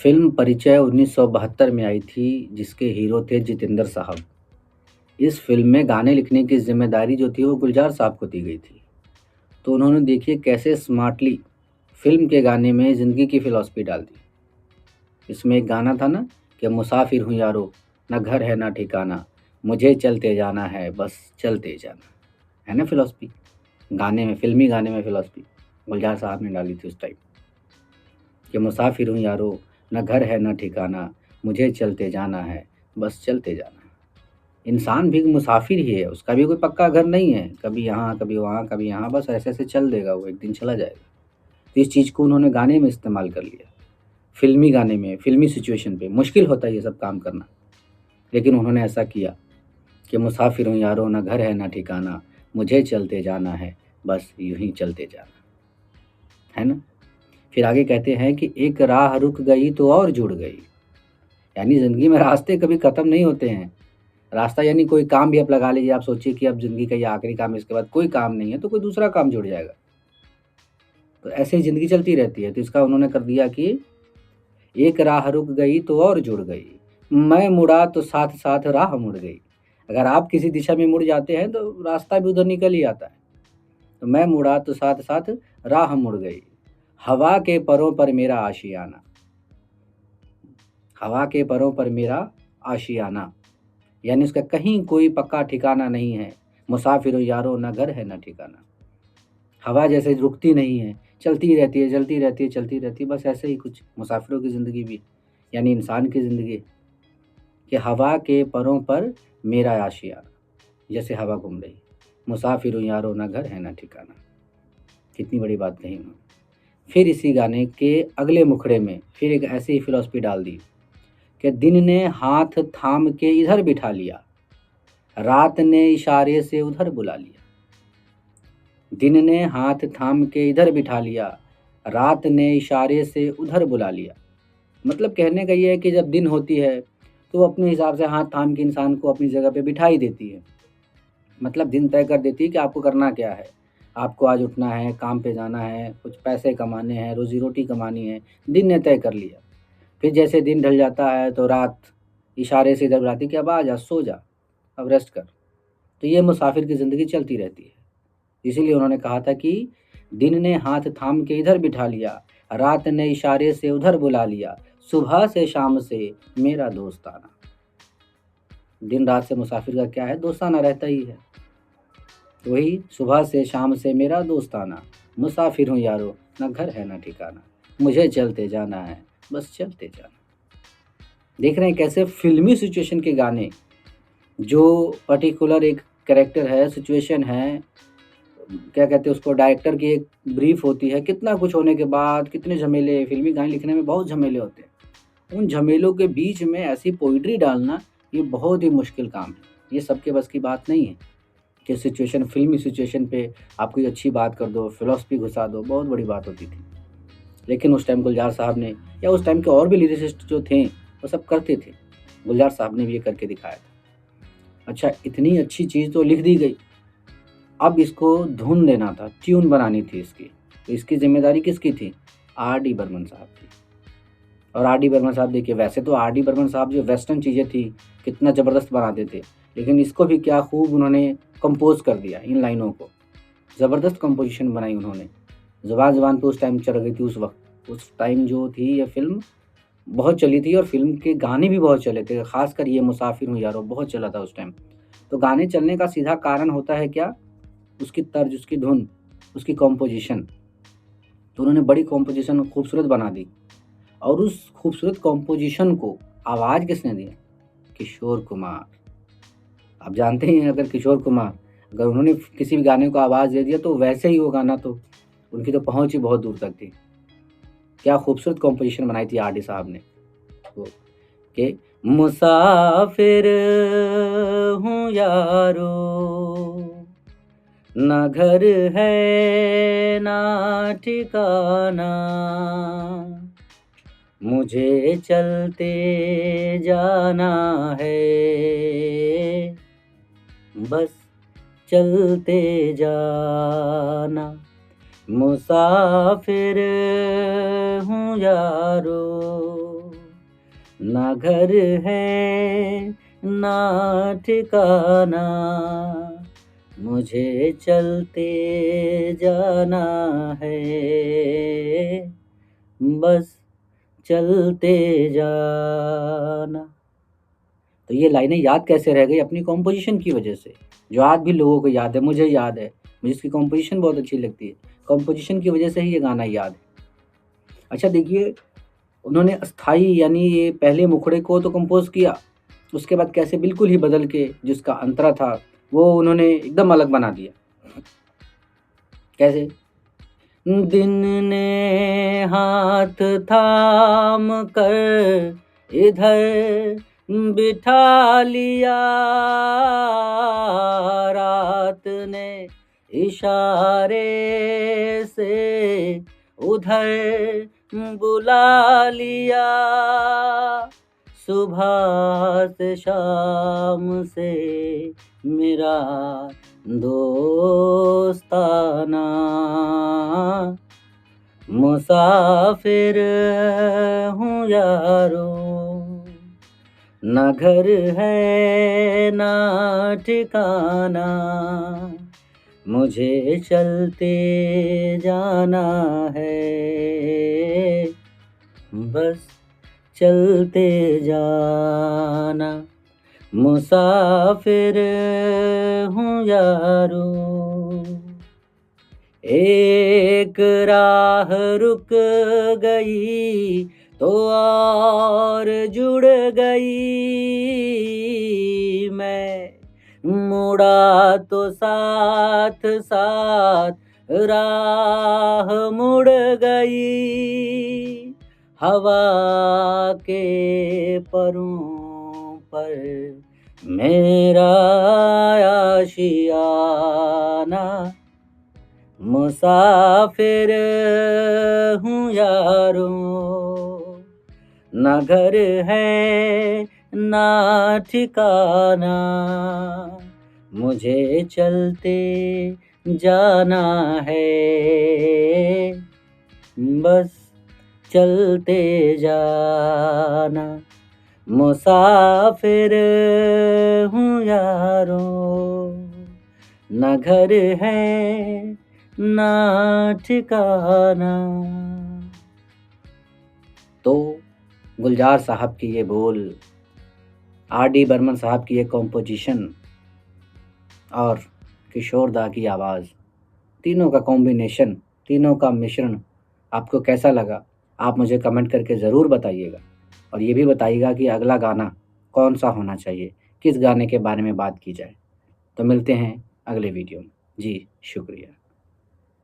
Film परिचय 1972 में आई थी, जिसके हीरो थे जितेंद्र साहब। इस फ़िल्म में गाने लिखने की ज़िम्मेदारी जो थी वो गुलज़ार साहब को दी गई थी। तो उन्होंने देखिए कैसे स्मार्टली फ़िल्म के गाने में ज़िंदगी की फ़िलॉसफ़ी डाल दी। इसमें एक गाना था ना कि मुसाफ़िर हूँ यारो, ना घर है ना ठिकाना, मुझे चलते जाना है बस चलते जाना। है ना फ़िलॉसफ़ी? गाने में, फ़िल्मी गाने में फ़िलॉसफ़ी गुलज़ार साहब ने डाली थी उस टाइम कि मुसाफ़िर हूँ यारो, ना घर है ना ठिकाना, मुझे चलते जाना है बस चलते जाना। इंसान भी मुसाफ़िर ही है, उसका भी कोई पक्का घर नहीं है, कभी यहाँ, कभी वहाँ, कभी यहाँ, बस ऐसे-ऐसे चल देगा वो, एक दिन चला जाएगा। तो इस चीज़ को उन्होंने गाने में इस्तेमाल कर लिया, फ़िल्मी गाने में, फ़िल्मी सिचुएशन पे। मुश्किल होता है ये सब काम करना, लेकिन उन्होंने ऐसा किया कि मुसाफ़िर हूँ यारो, ना घर है ना ठिकाना, मुझे चलते जाना है, बस यूँ ही चलते जाना। है ना? फिर आगे कहते हैं कि एक राह रुक गई तो और जुड़ गई, यानी ज़िंदगी में रास्ते कभी ख़त्म नहीं होते हैं। रास्ता यानी कोई काम भी आप लगा लीजिए, आप सोचिए कि अब ज़िंदगी का ये आखिरी काम है, इसके बाद कोई काम नहीं है, तो कोई दूसरा काम जुड़ जाएगा। तो ऐसे ही ज़िंदगी चलती रहती है, तो इसका उन्होंने कर दिया कि एक राह रुक गई तो और जुड़ गई, मैं मुड़ा तो साथ-साथ राह मुड़ गई। अगर आप किसी दिशा में मुड़ जाते हैं, तो रास्ता भी उधर निकल ही आता है। तो मैं मुड़ा तो साथ-साथ राह मुड़ गई, हवा के परों पर मेरा आशियाना, हवा के परों पर मेरा आशियाना। यानी उसका कहीं कोई पक्का ठिकाना नहीं है। मुसाफिर हो यारो, ना घर है ना ठिकाना। हवा जैसे रुकती नहीं है, चलती रहती है, चलती रहती है, चलती रहती है। बस ऐसे ही कुछ मुसाफिरों की ज़िंदगी भी, यानी इंसान की ज़िंदगी, कि हवा के परों पर मेरा आशियाना, जैसे हवा घूम रही। मुसाफिर हूँ यारो, ना घर है ना ठिकाना। कितनी बड़ी बात कही उन्होंने। फिर इसी गाने के अगले मुखड़े में फिर एक ऐसी ही फ़िलॉसफ़ी डाल दी कि दिन ने हाथ थाम के इधर बिठा लिया, रात ने इशारे से उधर बुला लिया। दिन ने हाथ थाम के इधर बिठा लिया, रात ने इशारे से उधर बुला लिया। मतलब कहने का ये है कि जब दिन होती है, तो वो अपने हिसाब से हाथ थाम के इंसान को अपनी जगह पे बिठा ही देती है। मतलब दिन तय कर देती है कि आपको करना क्या है। आपको आज उठना है, काम पे जाना है, कुछ पैसे कमाने हैं, रोज़ी-रोटी कमानी है, दिन ने तय कर लिया। फिर जैसे दिन ढल जाता है, तो रात इशारे से इधर बुलाती है कि अब आ जा, सो जा, अब रेस्ट कर। तो ये मुसाफिर की ज़िंदगी चलती रहती है। इसीलिए उन्होंने कहा था कि दिन ने हाथ थाम के इधर बिठा लिया, रात ने इशारे से उधर बुला लिया, सुबह से शाम से मेरा दोस्ताना। दिन रात से मुसाफिर का क्या है, दोस्ताना रहता ही है। वही सुबह से शाम से मेरा दोस्ताना, मुसाफिर हूँ यारो, ना घर है ना ठिकाना, मुझे चलते जाना है, बस चलते जाना। देख रहे हैं कैसे फ़िल्मी सिचुएशन के गाने, जो पर्टिकुलर एक कैरेक्टर है, सिचुएशन है, क्या कहते हैं उसको, डायरेक्टर की एक ब्रीफ होती है, कितना कुछ होने के बाद कितने झमेले, फ़िल्मी गाने लिखने में बहुत झमेले होते हैं। उन झमेलों के बीच में ऐसी पोएट्री डालना, ये बहुत ही मुश्किल काम है। ये सबके बस की बात नहीं है कि सिचुएशन, फ़िल्मी सिचुएशन पे आप कोई अच्छी बात कर दो, फ़िलॉसफ़ी घुसा दो, बहुत बड़ी बात होती थी। लेकिन उस टाइम गुलज़ार साहब ने, या उस टाइम के और भी लिरिसिस्ट जो थे, वो सब करते थे। गुलज़ार साहब ने भी ये करके दिखाया था। अच्छा, इतनी अच्छी चीज़ तो लिख दी गई, अब इसको धुन देना था, ट्यून बनानी थी इसकी। तो इसकी ज़िम्मेदारी किसकी थी? आर डी बर्मन साहब की। और आर डी बर्मन साहब देखिए, वैसे तो आर डी बर्मन साहब जो वेस्टर्न चीज़ें थी, कितना ज़बरदस्त बनाते थे, लेकिन इसको भी क्या खूब उन्होंने कंपोज़ कर दिया, इन लाइनों को। ज़बरदस्त कंपोज़िशन बनाई उन्होंने। ज़ुबान-ज़ुबान पे उस टाइम चढ़ गई थी उस वक़्त। उस टाइम जो थी ये फ़िल्म बहुत चली थी, और फ़िल्म के गाने भी बहुत चले थे, ख़ासकर ये मुसाफिर हूँ यारो बहुत चला था उस टाइम। तो गाने चलने का सीधा कारण होता है क्या? उसकी तर्ज, उसकी धुन, उसकी कॉम्पोज़िशन। तो उन्होंने बड़ी कॉम्पोज़िशन खूबसूरत बना दी, और उस खूबसूरत कॉम्पोज़िशन को आवाज़ किसने दिया? किशोर कुमार। आप जानते ही हैं, अगर किशोर कुमार, अगर उन्होंने किसी भी गाने को आवाज़ दे दिया, तो वैसे ही वो गाना तो, उनकी तो पहुँच ही बहुत दूर तक थी। क्या खूबसूरत कॉम्पोज़िशन बनाई थी आर डी साहब ने। तो कि मुसाफिर हूँ यारो, ना घर है ना ठिकाना, मुझे चलते जाना है, बस चलते जाना। मुसाफिर हूँ यारो, ना घर है ना ठिकाना, मुझे चलते जाना है, बस चलते जाना। तो ये लाइनें याद कैसे रह गई? अपनी कॉम्पोज़िशन की वजह से, जो आज भी लोगों को याद है, मुझे याद है। मुझे इसकी कॉम्पोज़िशन बहुत अच्छी लगती है। कॉम्पोज़िशन की वजह से ही ये गाना याद है। अच्छा देखिए, उन्होंने अस्थाई यानी ये पहले मुखड़े को तो कंपोज़ किया, उसके बाद कैसे बिल्कुल ही बदल के जिसका अंतरा था, वो उन्होंने एकदम अलग बना दिया। कैसे? दिन ने हाथ थाम कर इधर बिठा लिया, रात ने इशारे से उधर बुला लिया, सुबह से शाम से मेरा दोस्ताना, मुसाफिर हूँ यारो, ना घर है ना ठिकाना, मुझे चलते जाना है, बस चलते जाना, मुसाफिर हूँ यारो। एक राह रुक गई तो और जुड़ गई, मैं मुड़ा तो साथ साथ राह मुड़ गई, हवा के परों पर मेरा आशियाना, मुसाफिर हूँ यारो, ना घर है ना ठिकाना, मुझे चलते जाना है, बस चलते जाना, मुसाफिर हूँ यारो, ना घर है ना ठिकाना। तो गुलजार साहब की ये बोल, आर.डी. बर्मन साहब की ये कॉम्पोजिशन और किशोर दा की आवाज़, तीनों का कॉम्बिनेशन, तीनों का मिश्रण आपको कैसा लगा? आप मुझे कमेंट करके ज़रूर बताइएगा और ये भी बताइएगा कि अगला गाना कौन-सा होना चाहिए, किस गाने के बारे में बात की जाए। तो मिलते हैं अगले वीडियो में। जी, शुक्रिया।